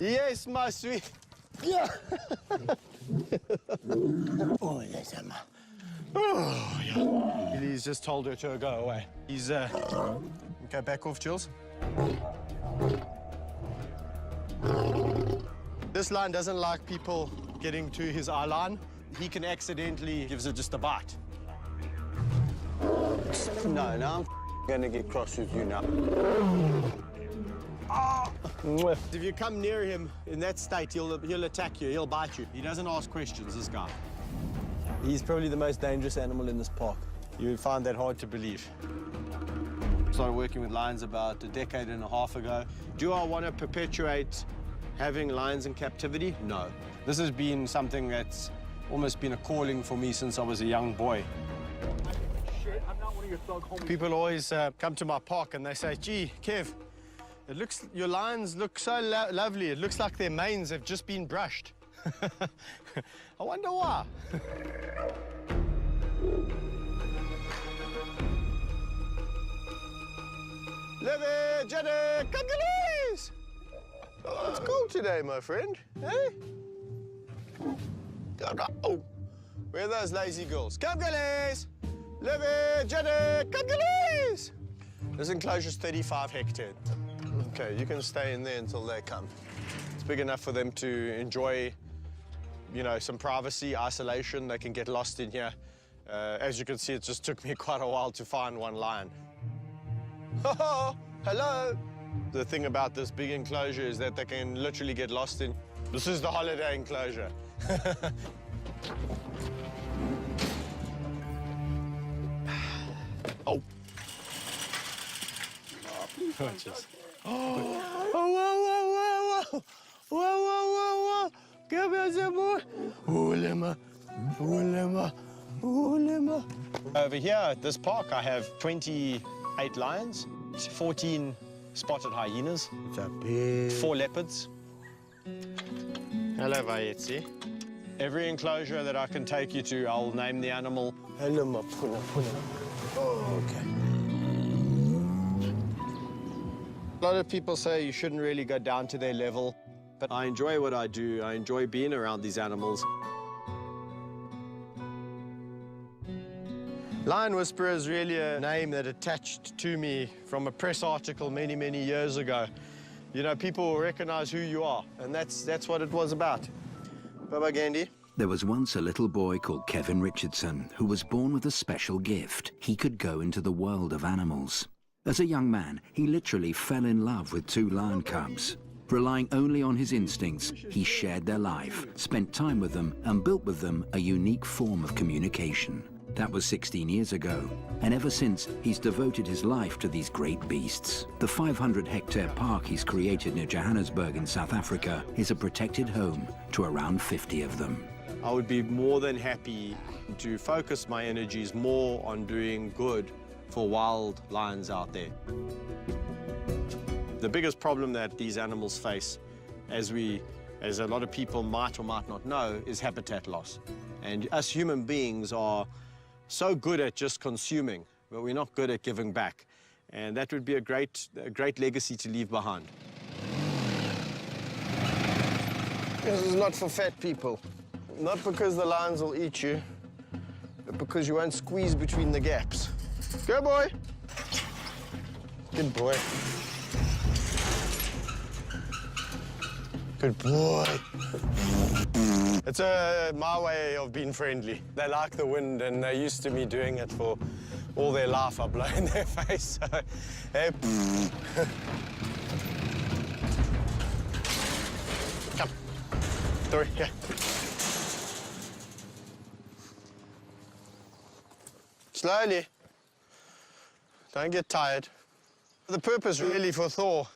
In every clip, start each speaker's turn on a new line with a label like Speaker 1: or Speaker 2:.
Speaker 1: Yes, my sweet. Yeah. Oh, yes, Emma. Oh, yeah. He's just told her to go away. He's, okay, back off, Jules. This lion doesn't like people getting to his eye line. He can accidentally gives it just a bite. No, now I'm gonna get cross with you now. Oh. If you come near him in that state, he'll attack you, he'll bite you. He doesn't ask questions, this guy. He's probably the most dangerous animal in this park. You would find that hard to believe. Started working with lions about a decade and a half ago. Do I want to perpetuate having lions in captivity? No. This has been something that's almost been a calling for me since I was a young boy. People always come to my park and they say, gee, Kev, your lions look so lovely. It looks like their manes have just been brushed. I wonder why. Levy, Jenny, Congolese! Oh, it's cold today, my friend. Hey? Oh, where are those lazy girls? Congolese! Levy, Jenny, Congolese! This enclosure's 35 hectares. Okay, you can stay in there until they come. It's big enough for them to enjoy, you know, some privacy, isolation. They can get lost in here. As you can see, it just took me quite a while to find one lion. Hello. The thing about this big enclosure is that they can literally get lost in. This is the holiday enclosure. Oh. Oh, jeez. Oh, whoa, whoa, whoa, whoa. Whoa, whoa, whoa, whoa. Come here some more. Ulema, ulema, ulema. Over here at this park, I have 28 lions, 14 spotted hyenas, 4 leopards. Hello, Vayetsi. Every enclosure that I can take you to, I'll name the animal. Hello, Mapuna, Puna. Oh, okay. A lot of people say you shouldn't really go down to their level, but I enjoy what I do. I enjoy being around these animals. Lion Whisperer is really a name that attached to me from a press article many, many years ago. You know, people will recognize who you are, and that's what it was about. Bye-bye, Gandhi.
Speaker 2: There was once a little boy called Kevin Richardson who was born with a special gift. He could go into the world of animals. As a young man, he literally fell in love with 2 lion cubs. Relying only on his instincts, he shared their life, spent time with them, and built with them a unique form of communication. That was 16 years ago, and ever since, he's devoted his life to these great beasts. The 500-hectare park he's created near Johannesburg in South Africa is a protected home to around 50 of them.
Speaker 1: I would be more than happy to focus my energies more on doing good for wild lions out there. The biggest problem that these animals face, as a lot of people might or might not know, is habitat loss. And us human beings are so good at just consuming, but we're not good at giving back. And that would be a great legacy to leave behind. This is not for fat people. Not because the lions will eat you, but because you won't squeeze between the gaps. Go, boy. Good boy. Good boy. It's my way of being friendly. They like the wind, and they're used to me doing it for all their life. I blow in their face, so... Hey. Come. Dory, here. Slowly. Don't get tired. The purpose really for Thor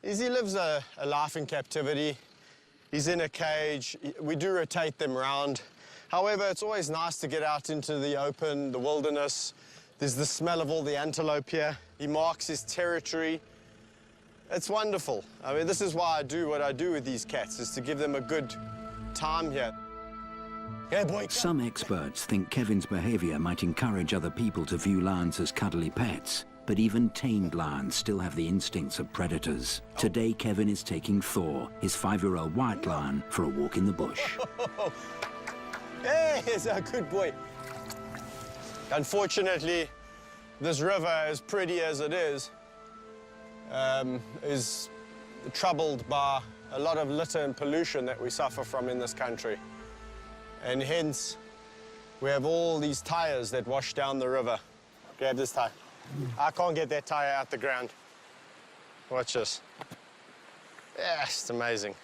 Speaker 1: is he lives a life in captivity. He's in a cage. We do rotate them around. However, it's always nice to get out into the open, the wilderness. There's the smell of all the antelope here. He marks his territory. It's wonderful. I mean, this is why I do what I do with these cats, is to give them a good time here. Yeah, boy.
Speaker 2: Some experts think Kevin's behavior might encourage other people to view lions as cuddly pets, but even tamed lions still have the instincts of predators. Today, Kevin is taking Thor, his 5-year-old white lion, for a walk in the bush.
Speaker 1: Hey, he's a good boy. Unfortunately, this river, as pretty as it is troubled by a lot of litter and pollution that we suffer from in this country. And hence, we have all these tires that wash down the river. Grab this tire. I can't get that tire out the ground. Watch this. Yeah, it's amazing.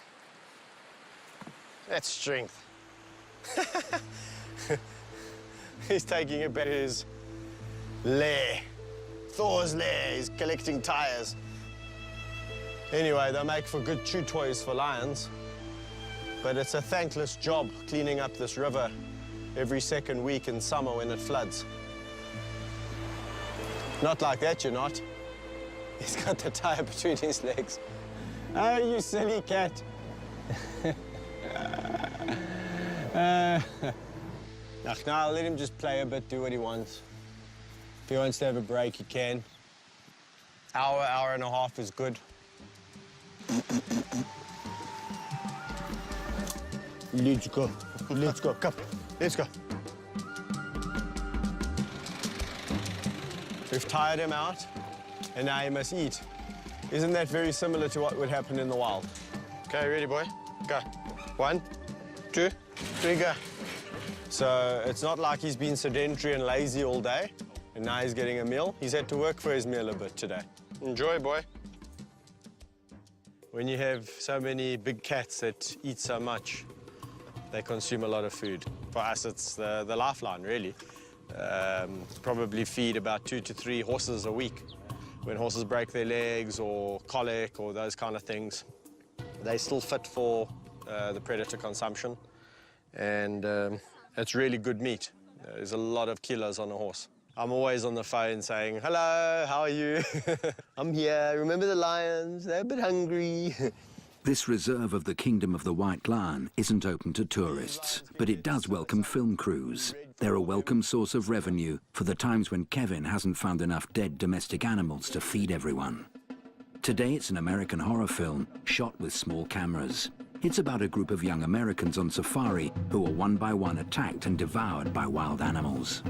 Speaker 1: That's strength. He's taking it back to his lair. Thor's lair. He's collecting tires. Anyway, they make for good chew toys for lions, but it's a thankless job cleaning up this river every second week in summer when it floods. Not like that, you're not. He's got the tire between his legs. Oh, you silly cat. Now, I'll let him just play a bit, do what he wants. If he wants to have a break, he can. Hour and a half is good. Let's go. Let's go. Come. Let's go. We've tired him out, and now he must eat. Isn't that very similar to what would happen in the wild? Okay, ready, boy? Go. 1, 2, 3, go. So it's not like he's been sedentary and lazy all day, and now he's getting a meal. He's had to work for his meal a bit today. Enjoy, boy. When you have so many big cats that eat so much, they consume a lot of food. For us, it's the lifeline, really. Probably feed about 2 to 3 horses a week. When horses break their legs or colic or those kind of things, they're still fit for the predator consumption. And it's really good meat. There's a lot of kilos on a horse. I'm always on the phone saying, hello, how are you? I'm here, remember the lions? They're a bit hungry.
Speaker 2: This reserve of the Kingdom of the White Lion isn't open to tourists, but it does welcome film crews. They're a welcome source of revenue for the times when Kevin hasn't found enough dead domestic animals to feed everyone. Today it's an American horror film shot with small cameras. It's about a group of young Americans on safari who are one by one attacked and devoured by wild animals.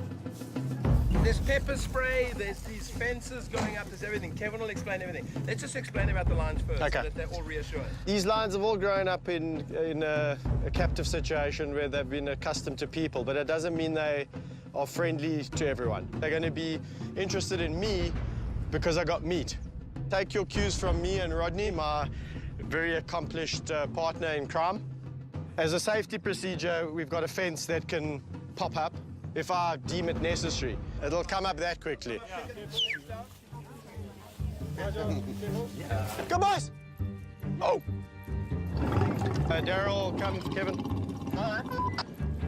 Speaker 3: There's pepper spray, there's these fences going up, there's everything. Kevin will explain everything. Let's just explain about the lions first,
Speaker 1: Okay.
Speaker 3: so that they're all reassured.
Speaker 1: These lions have all grown up in a captive situation where they've been accustomed to people, but it doesn't mean they are friendly to everyone. They're going to be interested in me because I got meat. Take your cues from me and Rodney, my very accomplished partner in crime. As a safety procedure, we've got a fence that can pop up if I deem it necessary. It'll come up that quickly. Go, boys! Oh! Daryl, come, Kevin.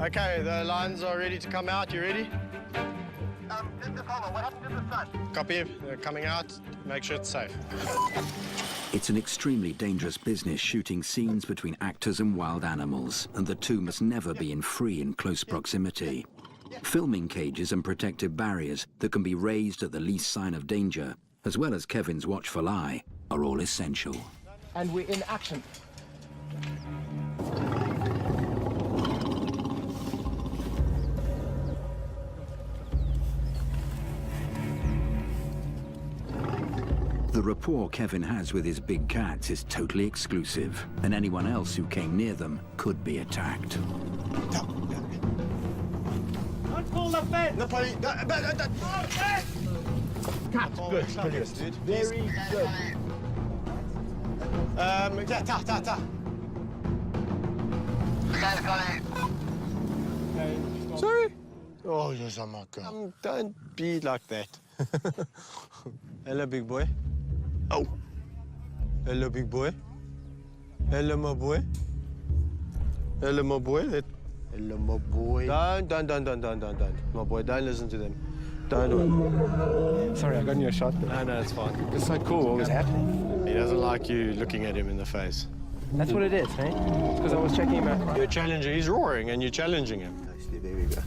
Speaker 1: Okay, the lions are ready to come out. You ready?
Speaker 4: What happened to the sun?
Speaker 1: Copy. They're coming out. Make sure it's safe.
Speaker 2: It's an extremely dangerous business shooting scenes between actors and wild animals, and the two must never be in free and close proximity. Filming cages and protective barriers that can be raised at the least sign of danger, as well as Kevin's watchful eye, are all essential.
Speaker 3: And we're in action.
Speaker 2: The rapport Kevin has with his big cats is totally exclusive, and anyone else who came near them could be attacked.
Speaker 1: Cut. Good. Brilliant. Dude. Very good. Sorry? Oh, yes, I'm not good. Don't be like that. Hello, big boy. Oh. Hello, big boy. Hello, my boy. Hello, my boy. Hello, my boy. Don't. My boy, don't listen to them. Don't.
Speaker 3: Sorry, I got you a shot.
Speaker 1: No, it's fine.
Speaker 3: It's so cool what was happening.
Speaker 1: He doesn't like you looking at him in the face.
Speaker 3: That's what it is, right? It's because I was checking him out.
Speaker 1: You're challenging. He's roaring, and you're challenging him. There we go.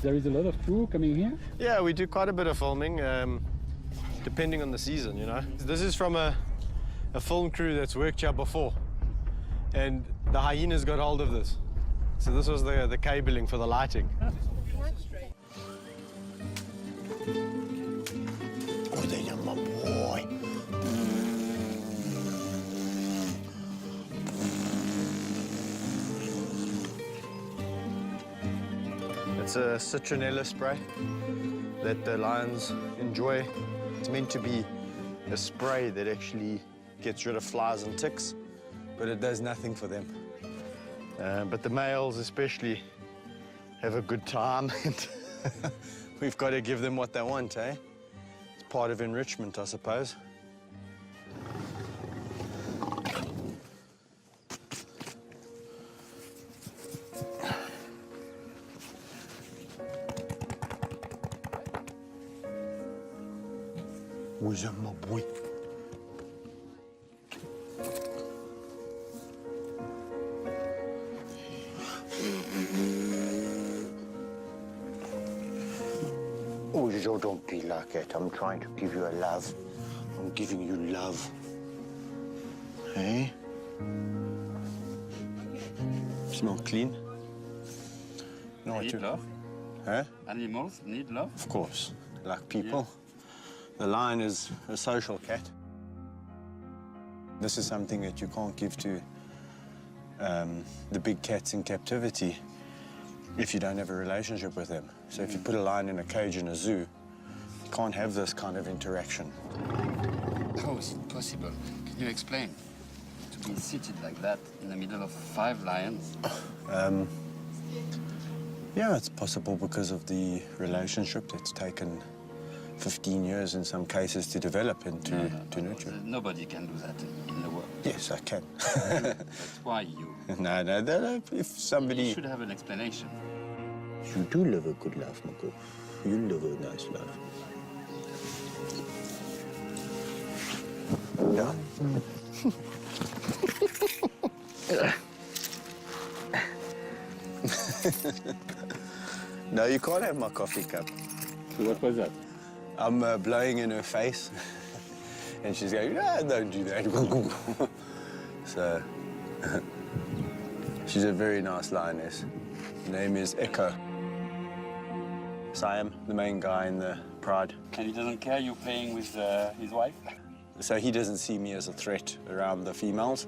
Speaker 5: There is a lot of crew coming here.
Speaker 1: Yeah, we do quite a bit of filming. depending on the season, you know. This is from a film crew that's worked here before, and the hyenas got hold of this. So this was the cabling for the lighting.
Speaker 4: Oh, there you my boy.
Speaker 1: It's a citronella spray that the lions enjoy. It's meant to be a spray that actually gets rid of flies and ticks, but it does nothing for them. But the males especially have a good time, and we've got to give them what they want, eh? It's part of enrichment, I suppose.
Speaker 4: Where's that, my boy? Oh, Joe, don't be like that. I'm trying to give you a love. I'm giving you love. Hey?
Speaker 1: Smell clean. No,
Speaker 5: Need love?
Speaker 1: Huh?
Speaker 5: Animals need love?
Speaker 1: Of course, like people. The lion is a social cat. This is something that you can't give to the big cats in captivity if you don't have a relationship with them. So if you put a lion in a cage in a zoo, you can't have this kind of interaction.
Speaker 5: How is it possible? Can you explain? To be seated like that in the middle of 5 lions?
Speaker 1: Yeah, it's possible because of the relationship that's taken 15 years in some cases to develop and to nurture.
Speaker 5: Nobody can do that in the world.
Speaker 1: Yes, I can.
Speaker 5: That's why you.
Speaker 1: No, if somebody...
Speaker 5: You should have an explanation.
Speaker 4: You do love a good laugh, Mako. You love a nice laugh. Yeah?
Speaker 1: No, you can't have my coffee cup.
Speaker 5: What was that?
Speaker 1: I'm blowing in her face, and she's going, don't do that. So, she's a very nice lioness. Her name is Echo. Siam, the main guy in the pride.
Speaker 5: And he doesn't care you're playing with his wife?
Speaker 1: So he doesn't see me as a threat around the females.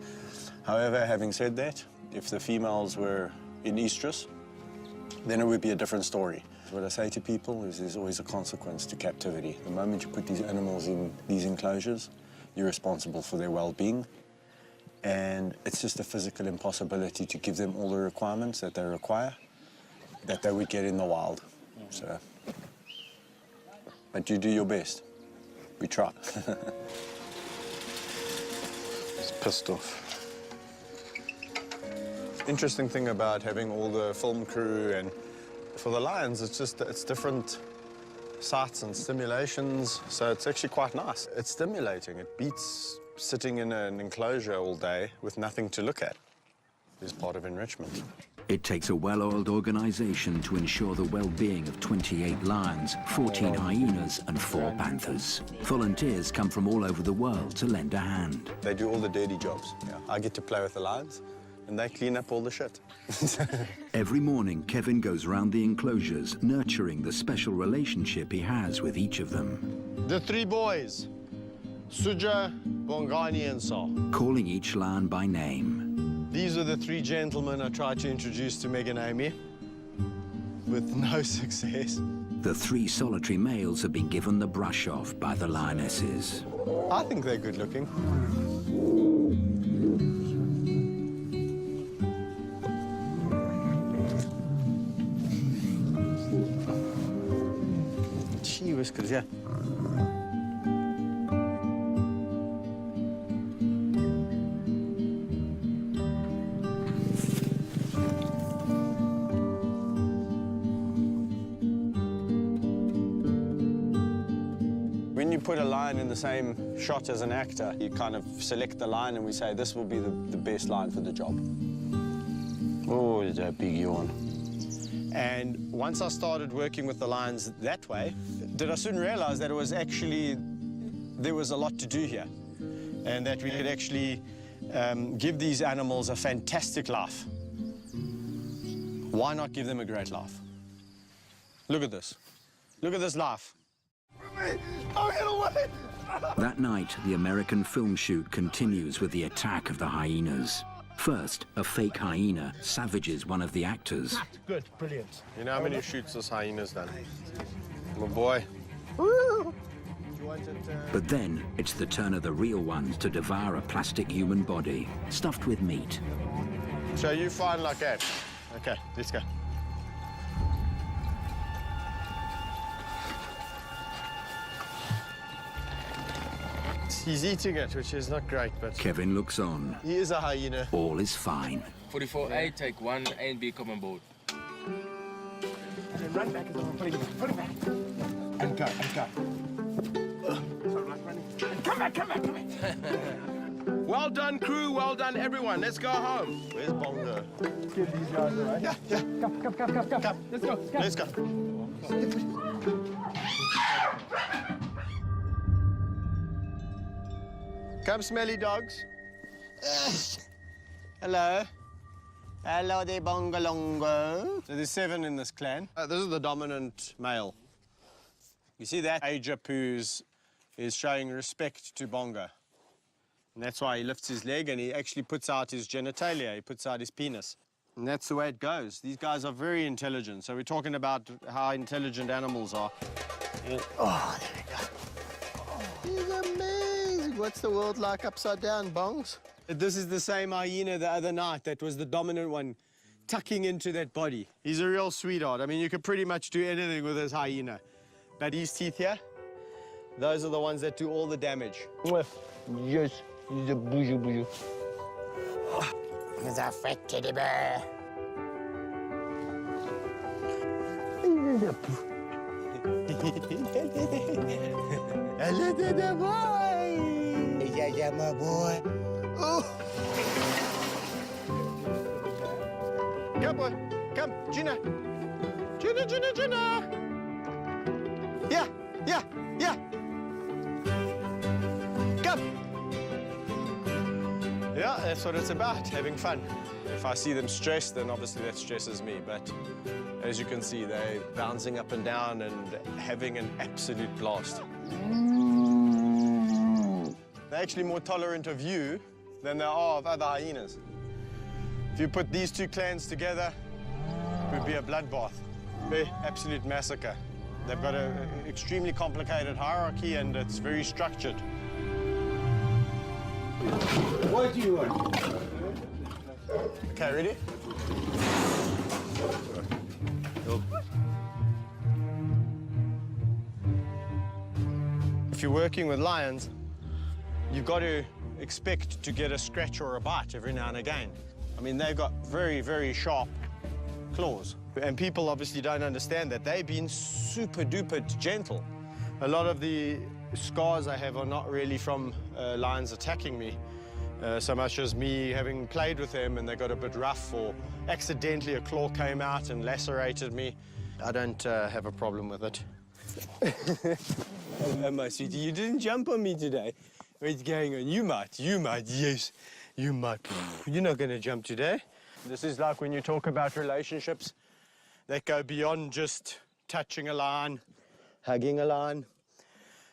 Speaker 1: However, having said that, if the females were in estrus, then it would be a different story. What I say to people is there's always a consequence to captivity. The moment you put these animals in these enclosures, you're responsible for their well-being. And it's just a physical impossibility to give them all the requirements that they require, that they would get in the wild. So, but you do your best. We try. It's pissed off. Interesting thing about having all the film crew, and for the lions, it's different sights and stimulations, so it's actually quite nice. It's stimulating. It beats sitting in an enclosure all day with nothing to look at. It's part of enrichment.
Speaker 2: It takes a well-oiled organisation to ensure the well-being of 28 lions, 14 hyenas and 4 panthers. Volunteers come from all over the world to lend a hand.
Speaker 1: They do all the dirty jobs. Yeah. I get to play with the lions, and they clean up all the shit.
Speaker 2: Every morning, Kevin goes round the enclosures, nurturing the special relationship he has with each of them.
Speaker 1: The 3 boys, Suja, Bongani, and Saw.
Speaker 2: Calling each lion by name.
Speaker 1: These are the 3 gentlemen I tried to introduce to Megan Amy, with no success.
Speaker 2: The 3 solitary males have been given the brush off by the lionesses.
Speaker 1: I think they're good looking. Gee whiskers, yeah. When you put a lion in the same shot as an actor, you kind of select the lion and we say, this will be the best lion for the job. Oh, there's a big yawn. And once I started working with the lions that way, did I soon realize that it was actually there was a lot to do here, and that we could actually give these animals a fantastic life. Why not give them a great life? Look at this. Look at this life.
Speaker 2: That night, the American film shoot continues with the attack of the hyenas. First, a fake hyena savages one of the actors.
Speaker 1: Good, brilliant. You know how many shoots this hyena's done? My boy.
Speaker 2: But then, it's the turn of the real ones to devour a plastic human body, stuffed with meat.
Speaker 1: So you find like that. Okay, let's go. He's eating it, which is not great, but
Speaker 2: Kevin looks on.
Speaker 1: he is a hyena.
Speaker 2: All is fine.
Speaker 6: 44A, take 1, A and B come on board.
Speaker 3: Run back as well. Put it back. And go, and go. Sorry, like running. And come back. Well done, crew. Well done, everyone. Let's go home.
Speaker 1: Where's Bongo?
Speaker 3: Give these guys a ride.
Speaker 1: Yeah.
Speaker 3: Come. Let's go.
Speaker 1: Let's go. Come, smelly dogs. Hello. Hello there, Bongalongo. So there's 7 in this clan. This is the dominant male. You see that? Ajapu is showing respect to Bongo. And that's why he lifts his leg and he actually puts out his genitalia, he puts out his penis. And that's the way it goes. These guys are very intelligent. So we're talking about how intelligent animals are. Oh, there we go. He's amazing. What's the world like upside down, Bongs? This is the same hyena the other night that was the dominant one tucking into that body. He's a real sweetheart. I mean, you could pretty much do anything with this hyena. But his teeth here, those are the ones that do all the damage.
Speaker 4: Yes, he's a bougie. He's a fat teddy bear. Hello there, the boy. Yeah, my boy. Oh.
Speaker 1: Come, boy. Come, Gina. Gina. Yeah. Come. Yeah, that's what it's about, having fun. If I see them stressed, then obviously that stresses me. But as you can see, they're bouncing up and down and having an absolute blast. They're actually more tolerant of you than they are of other hyenas. If you put these 2 clans together, it would be a bloodbath. Be absolute massacre. They've got an extremely complicated hierarchy and it's very structured.
Speaker 4: What do you want?
Speaker 1: Okay, ready? Go. If you're working with lions, you've got to expect to get a scratch or a bite every now and again. I mean, they've got very, very sharp claws. And people obviously don't understand that. They've been super duper gentle. A lot of the scars I have are not really from lions attacking me, so much as me having played with them and they got a bit rough or accidentally a claw came out and lacerated me. I don't have a problem with it. Oh, my sweetie, you didn't jump on me today. What's going on? You might, yes, you might. You're not going to jump today. This is like when you talk about relationships that go beyond just touching a lion, hugging a lion.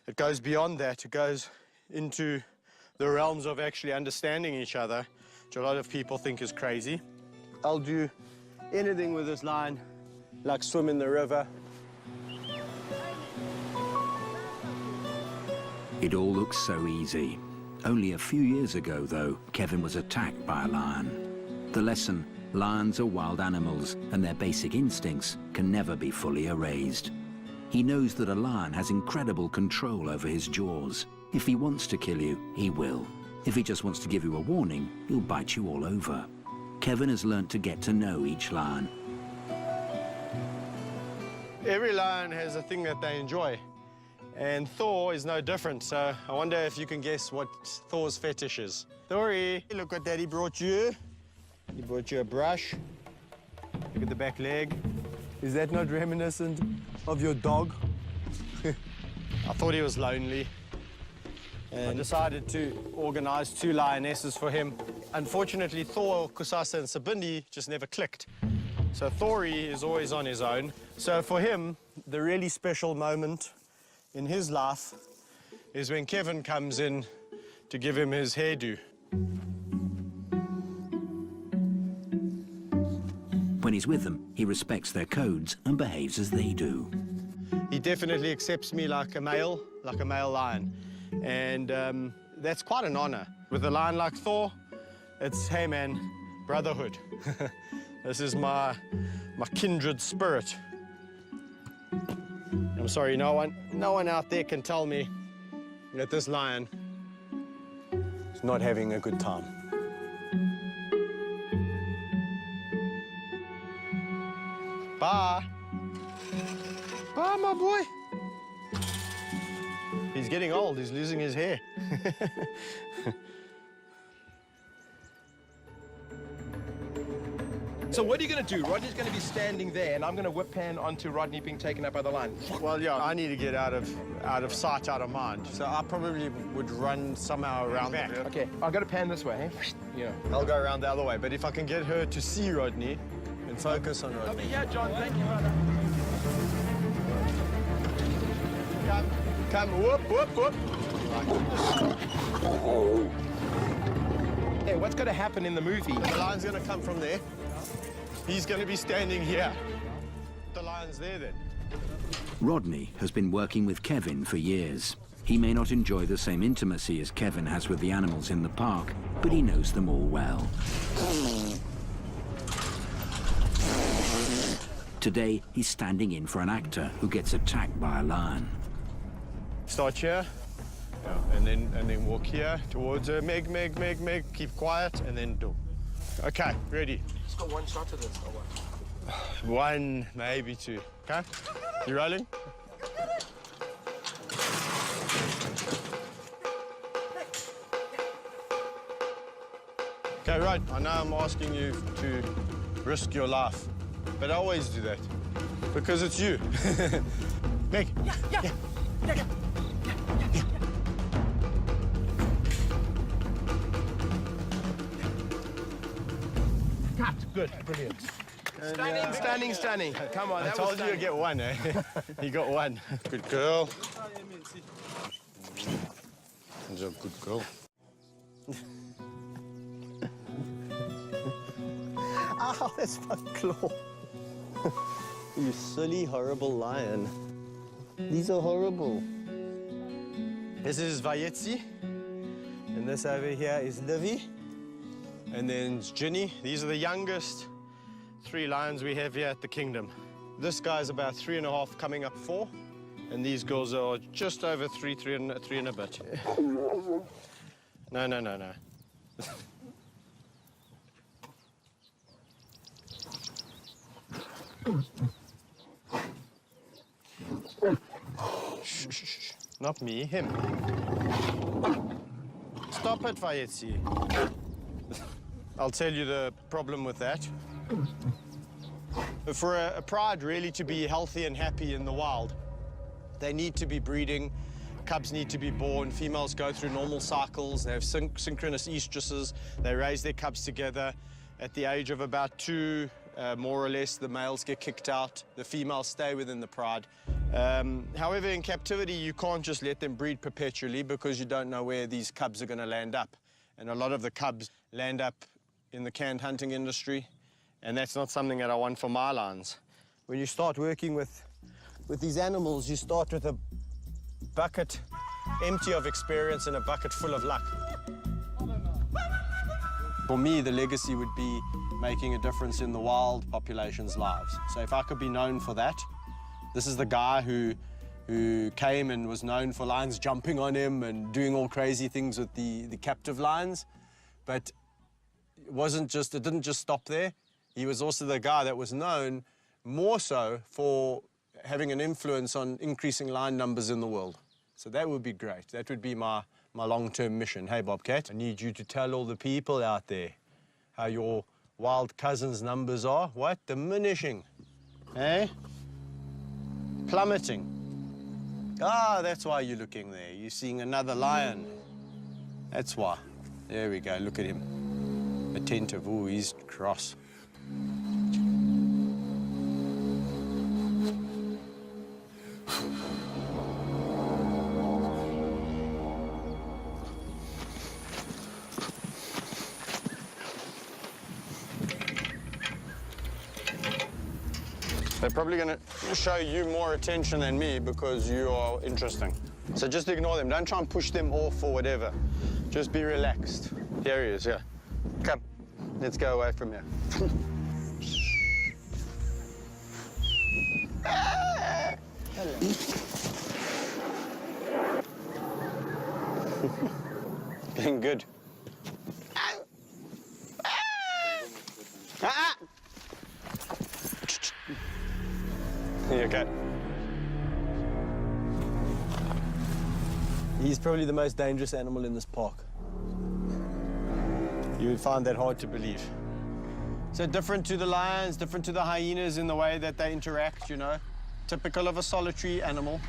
Speaker 1: It goes beyond that. It goes into the realms of actually understanding each other, which a lot of people think is crazy. I'll do anything with this lion, like swim in the river.
Speaker 2: It all looks so easy. Only a few years ago, though, Kevin was attacked by a lion. The lesson: lions are wild animals, and their basic instincts can never be fully erased. He knows that a lion has incredible control over his jaws. If he wants to kill you, he will. If he just wants to give you a warning, he'll bite you all over. Kevin has learnt to get to know each lion.
Speaker 1: Every lion has a thing that they enjoy, and Thor is no different, so I wonder if you can guess what Thor's fetish is. Thory, look what Daddy brought you. He brought you a brush. Look at the back leg. Is that not reminiscent of your dog? I thought he was lonely. and decided to organize 2 lionesses for him. Unfortunately, Thor, Kusasa, and Sabindi just never clicked. So Thori is always on his own. So for him, the really special moment in his life is when Kevin comes in to give him his hairdo.
Speaker 2: When he's with them, he respects their codes and behaves as they do.
Speaker 1: He definitely accepts me like a male lion. And that's quite an honor. With a lion like Thor, it's, hey man, brotherhood. This is my kindred spirit. I'm sorry, no one out there can tell me that this lion is not having a good time. Bye. Bye, my boy. He's getting old, he's losing his hair.
Speaker 3: So what are you going to do? Rodney's going to be standing there, and I'm going to whip pan onto Rodney being taken up by the lion.
Speaker 1: Well, yeah, I need to get out of sight, out of mind. So I probably would run somehow around back.
Speaker 3: Okay, I've got to pan this way, eh? Yeah.
Speaker 1: I'll go around the other way, but if I can get her to see Rodney and focus on Rodney.
Speaker 3: Yeah, John, thank you, brother.
Speaker 1: Come, whoop, whoop, whoop.
Speaker 3: Hey, what's going to happen in the movie?
Speaker 1: The lion's going to come from there. He's going to be standing here. The lion's there then.
Speaker 2: Rodney has been working with Kevin for years. He may not enjoy the same intimacy as Kevin has with the animals in the park, but he knows them all well. Today, he's standing in for an actor who gets attacked by a lion.
Speaker 1: Start here, and then walk here towards her. Meg, keep quiet, and then do. Okay, ready.
Speaker 3: Just got one shot of this, or what?
Speaker 1: 1, maybe 2. Okay? You rolling? Okay, right. I know I'm asking you to risk your life, but I always do that because it's you. Meg. Yeah.
Speaker 3: Cut. Good. Brilliant. Stunning. Come on,
Speaker 1: I
Speaker 3: that
Speaker 1: told
Speaker 3: was
Speaker 1: you to get 1, eh? You got 1. Good girl. You're a good girl. Ow, that's my claw. You silly, horrible lion. These are horrible. This is Vayetzi, and this over here is Livy, and then it's Ginny. These are the youngest 3 lions we have here at the kingdom. This guy's about 3.5, coming up 4, and these girls are just over 3 and a bit. No. Shh. Not me, him. Stop it, Vayetzi. I'll tell you the problem with that. For a pride really to be healthy and happy in the wild, they need to be breeding. Cubs need to be born. Females go through normal cycles. They have synchronous estrus's. They raise their cubs together. At the age of about 2, more or less, the males get kicked out. The females stay within the pride. However, in captivity, you can't just let them breed perpetually because you don't know where these cubs are going to land up. And a lot of the cubs land up in the canned hunting industry, and that's not something that I want for my lions. When you start working with these animals, you start with a bucket empty of experience and a bucket full of luck. For me, the legacy would be making a difference in the wild population's lives. So if I could be known for that, this is the guy who came and was known for lions jumping on him and doing all crazy things with the captive lions. But it didn't just stop there. He was also the guy that was known more so for having an influence on increasing lion numbers in the world. So that would be great. That would be my long-term mission. Hey, Bobcat, I need you to tell all the people out there how your wild cousins' numbers are. What? Diminishing. Eh? Plummeting. Ah, that's why you're looking there. You're seeing another lion. That's why. There we go, look at him. Attentive, ooh, he's cross. They're probably going to show you more attention than me because you are interesting. So just ignore them. Don't try and push them off or whatever. Just be relaxed. Here he is, yeah. Come, let's go away from here. Getting good. You okay? He's probably the most dangerous animal in this park. You would find that hard to believe. So different to the lions, different to the hyenas in the way that they interact, you know. Typical of a solitary animal.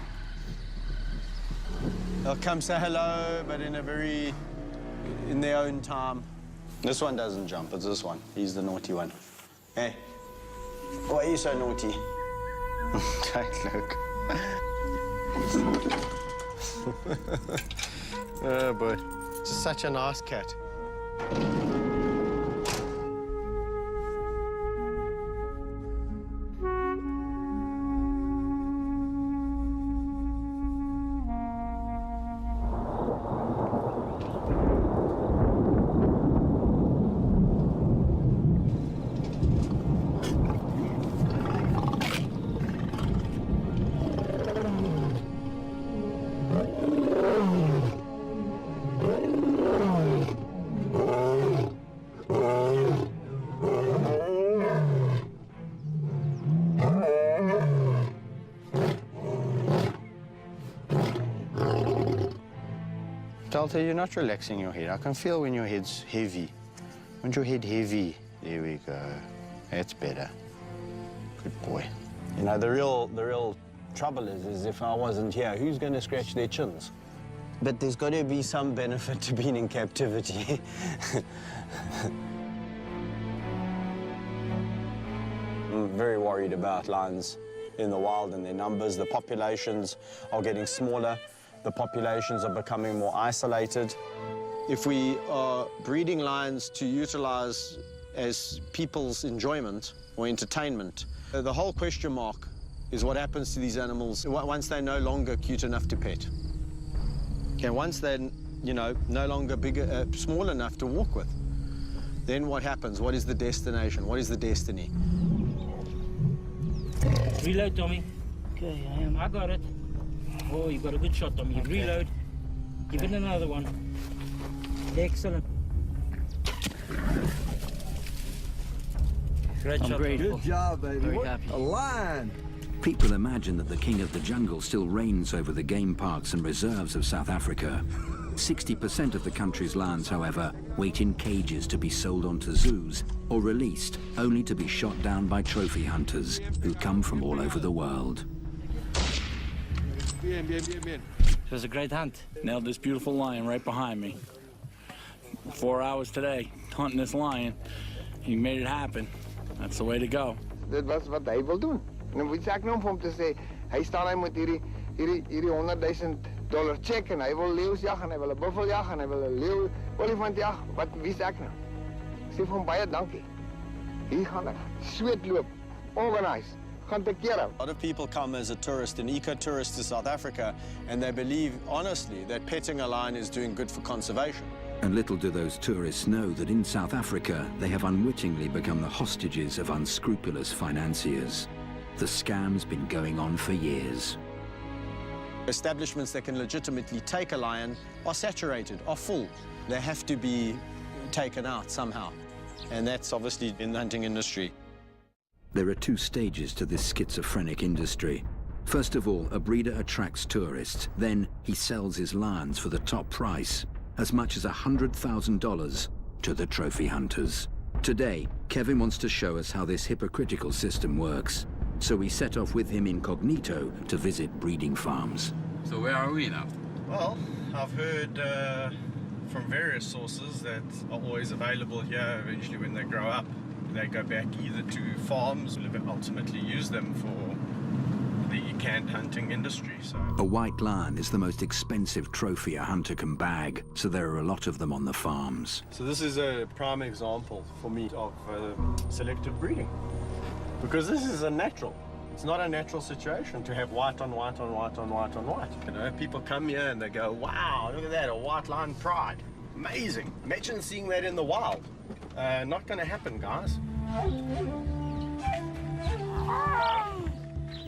Speaker 1: They'll come say hello, but in their own time. This one doesn't jump, it's this one. He's the naughty one. Hey, why are you so naughty? Don't look. Oh boy, just such a nice cat. Delta, you're not relaxing your head. I can feel when your head's heavy. Want your head heavy? There we go. That's better. Good boy. You know, the real trouble is if I wasn't here, who's going to scratch their chins? But there's got to be some benefit to being in captivity. I'm very worried about lions in the wild and their numbers. The populations are getting smaller. The populations are becoming more isolated. If we are breeding lions to utilize as people's enjoyment or entertainment, the whole question mark is what happens to these animals once they're no longer cute enough to pet. Okay, once they're, you know, no longer bigger, small enough to walk with, then what happens? What is the destination? What is the destiny?
Speaker 7: Reload, Tommy. Okay, I got it. Oh, you got a good shot, Tommy. Okay. Reload. Give it another one. Excellent. Great shot.
Speaker 8: Good job, baby.
Speaker 7: Very happy.
Speaker 8: A lion.
Speaker 2: People imagine that the king of the jungle still reigns over the game parks and reserves of South Africa. 60% of the country's lions, however, wait in cages to be sold onto zoos or released, only to be shot down by trophy hunters who come from all over the world.
Speaker 7: It was a great hunt.
Speaker 9: Nailed this beautiful lion right behind me. 4 hours today, hunting this lion. He made it happen. That's the way to go.
Speaker 10: Dit was wat hy wil doen. En dan moet ek nou vir hom te sê, hy staan hy met hierdie $100,000 check en hy wil leeu's jag en hy wil 'n buffel jag en hy wil 'n leeu olifant jag. Wie sê ek nou? Ek sê vir hom baie dankie. Hier gaan ek. Sweet loop. Organize. Gaan te kere.
Speaker 1: A lot of people come as a tourist, an eco-tourist to South Africa, and they believe, honestly, that petting a lion is doing good for conservation.
Speaker 2: And little do those tourists know that in South Africa, they have unwittingly become the hostages of unscrupulous financiers. The scam's been going on for years.
Speaker 1: Establishments that can legitimately take a lion are saturated, are full. They have to be taken out somehow. And that's obviously in the hunting industry.
Speaker 2: There are two stages to this schizophrenic industry. First of all, a breeder attracts tourists. Then he sells his lions for the top price, as much as $100,000 to the trophy hunters. Today, Kevin wants to show us how this hypocritical system works. So we set off with him incognito to visit breeding farms.
Speaker 5: So where are we now?
Speaker 1: Well, I've heard from various sources that are always available here. Eventually, when they grow up, they go back either to farms or ultimately use them for the canned hunting industry. So
Speaker 2: A white lion is the most expensive trophy a hunter can bag, so there are a lot of them on the farms.
Speaker 1: So this is a prime example for me of selective breeding, because this is a natural. It's not a natural situation to have white on white on white on white on white. You know, people come here and they go, wow, look at that, a white lion pride. Amazing. Imagine seeing that in the wild. Not going to happen, guys.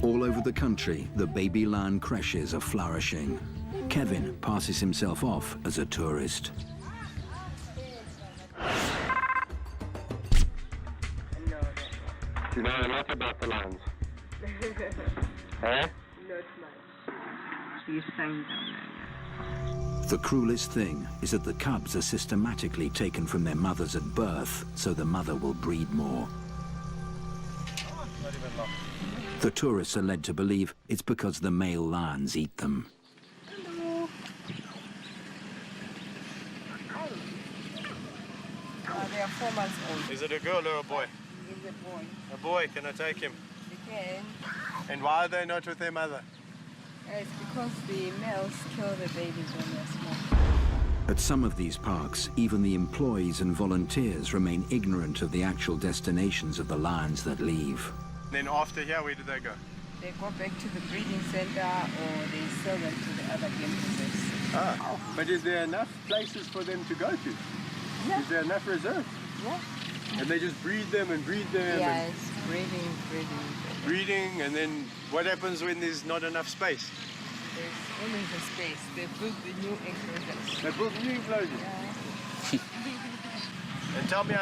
Speaker 2: All over the country, the baby lion creches are flourishing. Kevin passes himself off as a tourist.
Speaker 10: You know a lot about the lions. Huh?
Speaker 8: He's staying down there.
Speaker 2: The cruelest thing is that the cubs are systematically taken from their mothers at birth, so the mother will breed more. The tourists are led to believe it's because the male lions eat them.
Speaker 8: Hello. They are 4 months old.
Speaker 1: Is it a girl or a boy?
Speaker 8: He's a boy.
Speaker 1: A boy, can I take him?
Speaker 8: You can.
Speaker 1: And why are they not with their mother?
Speaker 8: It's because the males kill the babies when they're small.
Speaker 2: At some of these parks, even the employees and volunteers remain ignorant of the actual destinations of the lions that leave.
Speaker 1: Then after here, where do they go?
Speaker 8: They go back to the breeding center or they sell them to the other game reserves.
Speaker 1: Ah, but is there enough places for them to go to?
Speaker 8: Yeah.
Speaker 1: Is there enough reserves?
Speaker 8: Yeah.
Speaker 1: And they just breed them and breed them
Speaker 8: Yeah,
Speaker 1: and
Speaker 8: it's breeding.
Speaker 1: breeding, and then what happens when there's not enough space?
Speaker 8: There's always a space. They build the new enclosures.
Speaker 1: They build new enclosures.
Speaker 8: Yeah.
Speaker 1: And tell me,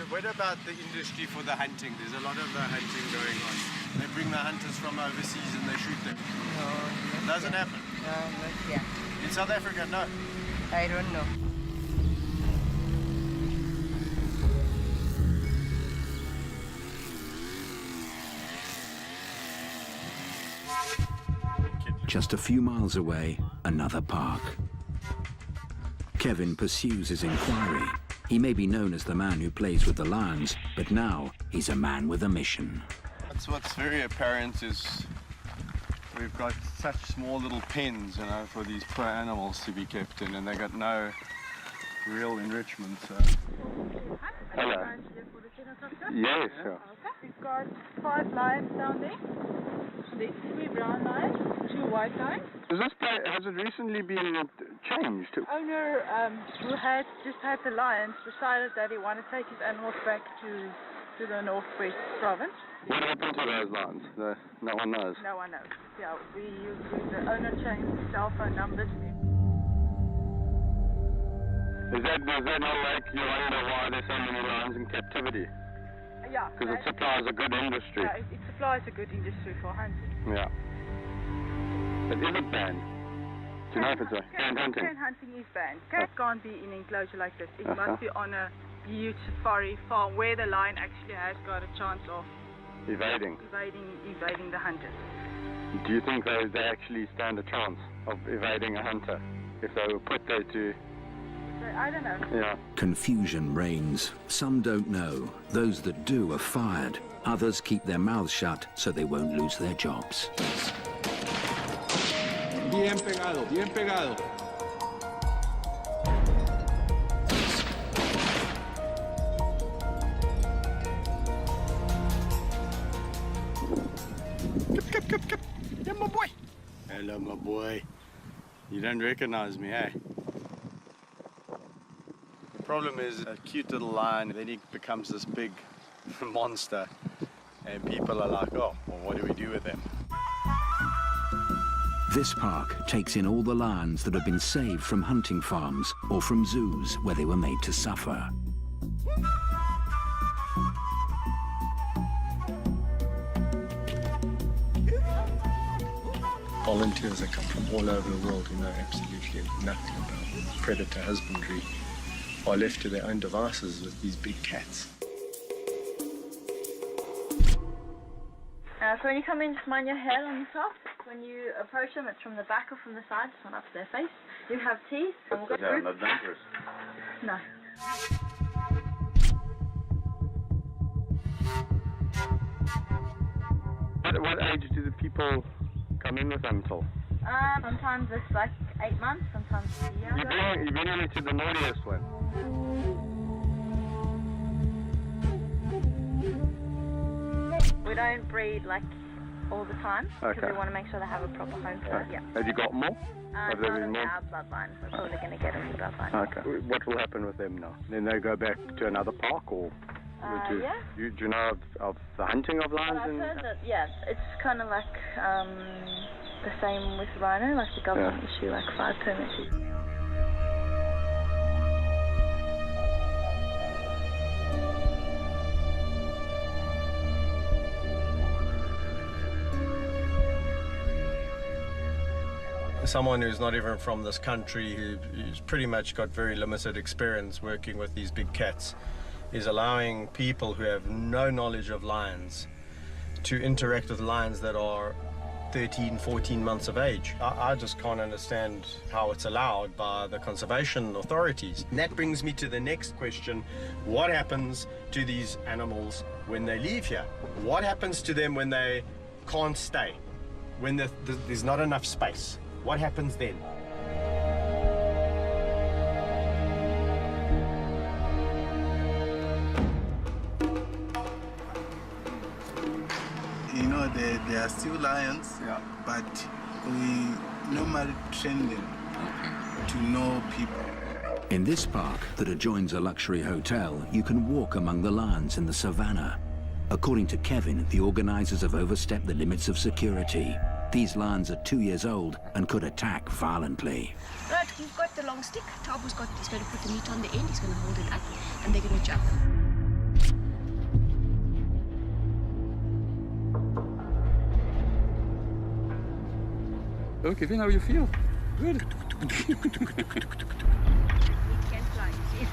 Speaker 1: what about the industry for the hunting? There's a lot of hunting going on. They bring the hunters from overseas and they shoot them.
Speaker 8: No,
Speaker 1: Doesn't happen.
Speaker 8: No, not here.
Speaker 1: In South Africa, no.
Speaker 8: I don't know.
Speaker 2: Just a few miles away, another park. Kevin pursues his inquiry. He may be known as the man who plays with the lions, but now he's a man with a mission.
Speaker 1: That's what's very apparent is we've got such small little pens, you know, for these poor animals to be kept in, and they got no real enrichment. So.
Speaker 10: Hello. Yes, sir.
Speaker 11: We've got 5 lions down there. There's 3 brown lions, 2 white lions.
Speaker 10: Has it recently been changed?
Speaker 11: Owner who just had the lions decided that he wanted to take his animals back to the Northwest province.
Speaker 10: What happened to those lions? No one knows.
Speaker 11: No one knows. Yeah, the owner changed the cell phone numbers.
Speaker 10: Does that not make you wonder why there's so many lions in captivity?
Speaker 11: Yeah.
Speaker 10: Because it supplies a good industry.
Speaker 11: Yeah, it supplies a good industry for hunting.
Speaker 10: Yeah. But is it banned? Do you know if it's a canned hunting?
Speaker 11: Canned hunting is banned. Cat can't be in an enclosure like this. It must be on a huge safari farm where the lion actually has got a chance of
Speaker 10: evading
Speaker 11: the hunters.
Speaker 10: Do you think they actually stand a chance of evading a hunter if they were put there to...
Speaker 11: I don't know.
Speaker 10: Yeah.
Speaker 2: Confusion reigns. Some don't know. Those that do are fired. Others keep their mouths shut so they won't lose their jobs.
Speaker 3: Bien pegado, bien pegado. Kip. Yeah, my boy. Hello, my boy. You don't recognize me, eh? The problem is a cute little lion, then he becomes this big monster. And people are like, oh, well, what do we do with him?
Speaker 2: This park takes in all the lions that have been saved from hunting farms or from zoos where they were made to suffer.
Speaker 12: Volunteers that come from all over the world who know absolutely nothing about predator husbandry are left to their own devices with these big cats.
Speaker 11: So when you come in, just mind your head on yourself. When you approach them, it's from the back or from the side, just one up to their face. Do you have teeth?
Speaker 5: Yeah, I'm not dangerous.
Speaker 11: No.
Speaker 12: What age do the people come in with them till?
Speaker 11: Sometimes it's like 8 months, sometimes a year.
Speaker 12: You've been into the naughtiest one.
Speaker 11: We don't breed like all the time because
Speaker 12: Okay.
Speaker 11: we want to make sure they have a proper home for it. Yeah.
Speaker 12: Have you got more? Have there
Speaker 11: Not
Speaker 12: been
Speaker 11: in
Speaker 12: more?
Speaker 11: our bloodline. We're probably going to get them in bloodline.
Speaker 12: Okay. What will happen with them now? Then they go back to another park, or
Speaker 11: Yeah.
Speaker 12: do you know of the hunting of lions?
Speaker 11: I've heard that, yeah, it's kind of like the same with rhino, like the government issue like 5 permits.
Speaker 1: Someone who's not even from this country, who's pretty much got very limited experience working with these big cats, is allowing people who have no knowledge of lions to interact with lions that are 13, 14 months of age. I just can't understand how it's allowed by the conservation authorities. And that brings me to the next question. What happens to these animals when they leave here? What happens to them when they can't stay? When there's not enough space? What happens then?
Speaker 13: You know, they are still lions, but we normally train them to know people.
Speaker 2: In this park that adjoins a luxury hotel, you can walk among the lions in the savannah. According to Kevin, the organizers have overstepped the limits of security. These lions are 2 years old and could attack violently.
Speaker 14: Right, we've got the long stick. Tabo's he's going to put the meat on the end, he's going to hold it up, and they're going to jump.
Speaker 5: Oh, Kevin, how you feel? Good.
Speaker 14: He can fly, you see.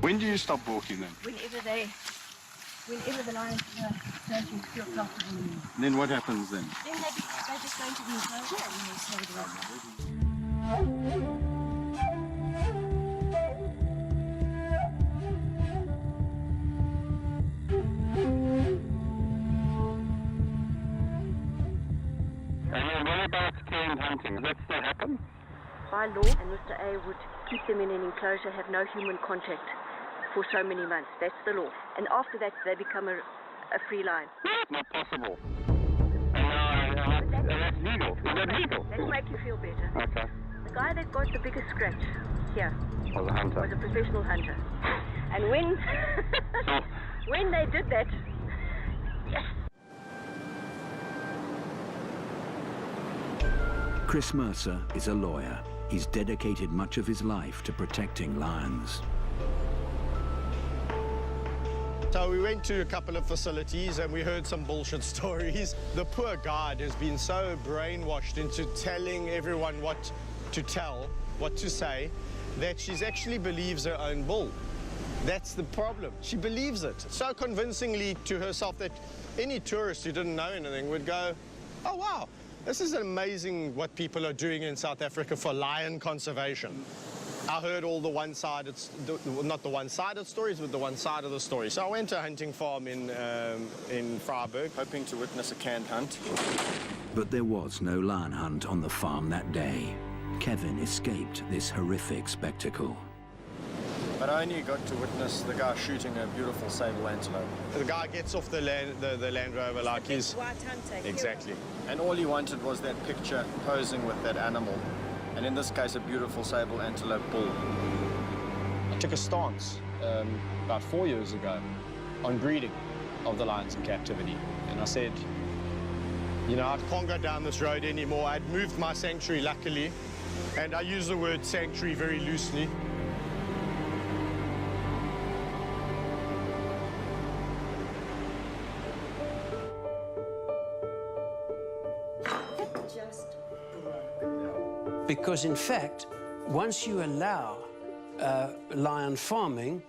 Speaker 5: When do you stop walking then?
Speaker 14: Whenever the lions don't feel comfortable.
Speaker 5: Then what happens then?
Speaker 14: Then they just go into the enclosure and they stay the right.
Speaker 12: And what about canned hunting? Does that still happen?
Speaker 15: By law, and Mr. A would keep them in an enclosure, have no human contact for so many months. That's the law. And after that, they become a free lion.
Speaker 12: Not possible. That's legal. Is that legal?
Speaker 15: Let's make you feel better.
Speaker 12: Okay.
Speaker 15: The guy that got the biggest scratch here
Speaker 12: Was a hunter.
Speaker 15: was a professional hunter. And when when they did that, yes.
Speaker 2: Chris Mercer is a lawyer. He's dedicated much of his life to protecting lions.
Speaker 1: So we went to a couple of facilities and we heard some bullshit stories. The poor guide has been so brainwashed into telling everyone what to tell, what to say, that she actually believes her own bull. That's the problem. She believes it so convincingly to herself that any tourist who didn't know anything would go, oh wow, this is amazing what people are doing in South Africa for lion conservation. I heard all the one-sided, not the one-sided stories, but the one side of the story. So I went to a hunting farm in Vryburg, hoping to witness a canned hunt.
Speaker 2: But there was no lion hunt on the farm that day. Kevin escaped this horrific spectacle.
Speaker 1: But I only got to witness the guy shooting a beautiful sable antelope. The guy gets off the Land Rover like he's...
Speaker 15: White hunter.
Speaker 1: Exactly. And all he wanted was that picture posing with that animal. And in this case, a beautiful sable antelope bull. I took a stance about 4 years ago on breeding of the lions in captivity. And I said, you know, I can't go down this road anymore. I'd moved my sanctuary, luckily. And I use the word sanctuary very loosely.
Speaker 16: Because in fact, once you allow lion farming,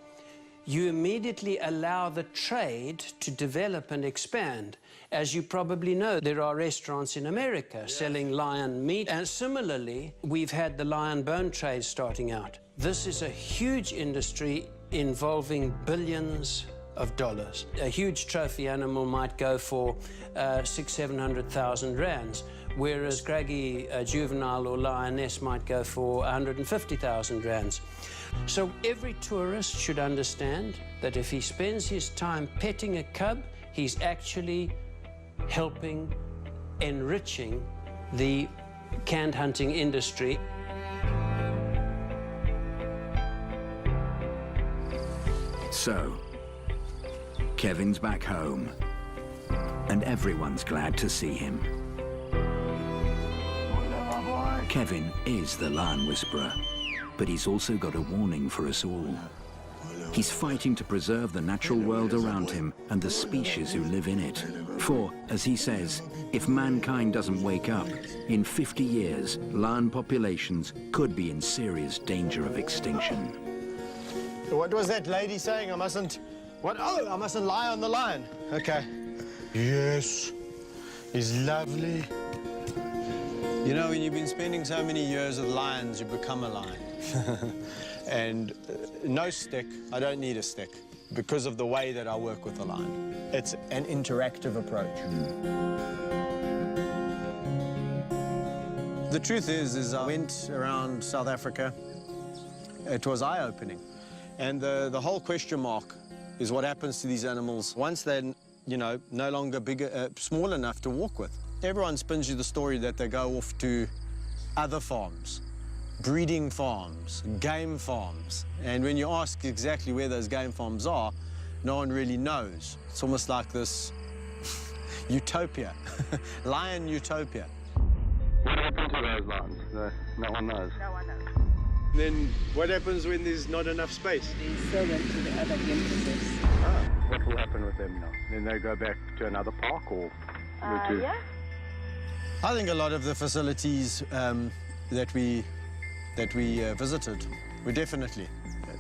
Speaker 16: you immediately allow the trade to develop and expand. As you probably know, there are restaurants in America selling lion meat, and similarly, we've had the lion bone trade starting out. This is a huge industry involving billions of dollars. A huge trophy animal might go for 600,000-700,000 rands, whereas scraggy juvenile or lioness might go for 150,000 rands. So every tourist should understand that if he spends his time petting a cub, he's actually helping, enriching the canned hunting industry.
Speaker 2: So, Kevin's back home, and everyone's glad to see him. Kevin is the Lion Whisperer, but he's also got a warning for us all. He's fighting to preserve the natural world around him and the species who live in it. For, as he says, if mankind doesn't wake up, in 50 years, lion populations could be in serious danger of extinction.
Speaker 1: What was that lady saying? I mustn't... What? Oh, I mustn't lie on the lion. Okay. Yes. He's lovely. You know, when you've been spending so many years with lions, you become a lion. And no stick. I don't need a stick because of the way that I work with the lion. It's an interactive approach. The truth is I went around South Africa. It was eye-opening. And the whole question mark is what happens to these animals once they're, you know, no longer bigger, small enough to walk with. Everyone spins you the story that they go off to other farms, breeding farms, game farms. And when you ask exactly where those game farms are, no one really knows. It's almost like this utopia, lion utopia.
Speaker 12: What happened to those lions? No one knows.
Speaker 11: No one knows.
Speaker 1: Then what happens when there's not enough space?
Speaker 8: They sell them to the other game reserves.
Speaker 12: What will happen with them now? Then they go back to another park or?
Speaker 11: Yeah.
Speaker 1: I think a lot of the facilities that we visited were definitely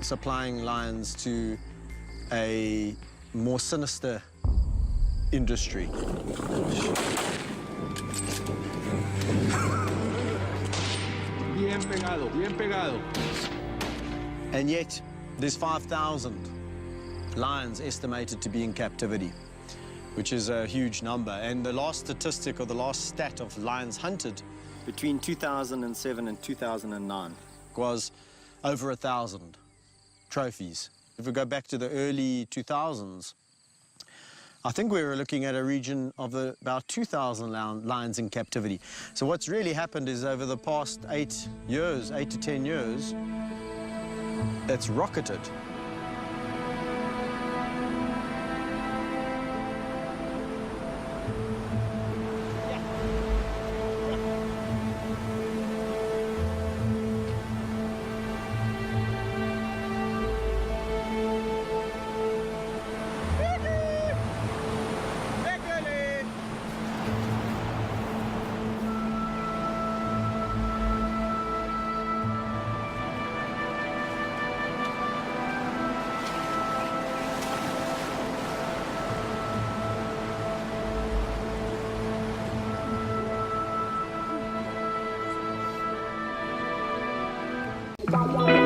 Speaker 1: supplying lions to a more sinister industry.
Speaker 3: Bien pegado, bien pegado.
Speaker 1: And yet, there's 5,000 lions estimated to be in captivity, which is a huge number. And the last statistic, or the last stat of lions hunted between 2007 and 2009 was over 1,000 trophies. If we go back to the early 2000s, I think we were looking at a region of about 2,000 lions in captivity. So what's really happened is over the past 8 to 10 years, it's rocketed.
Speaker 11: Bye.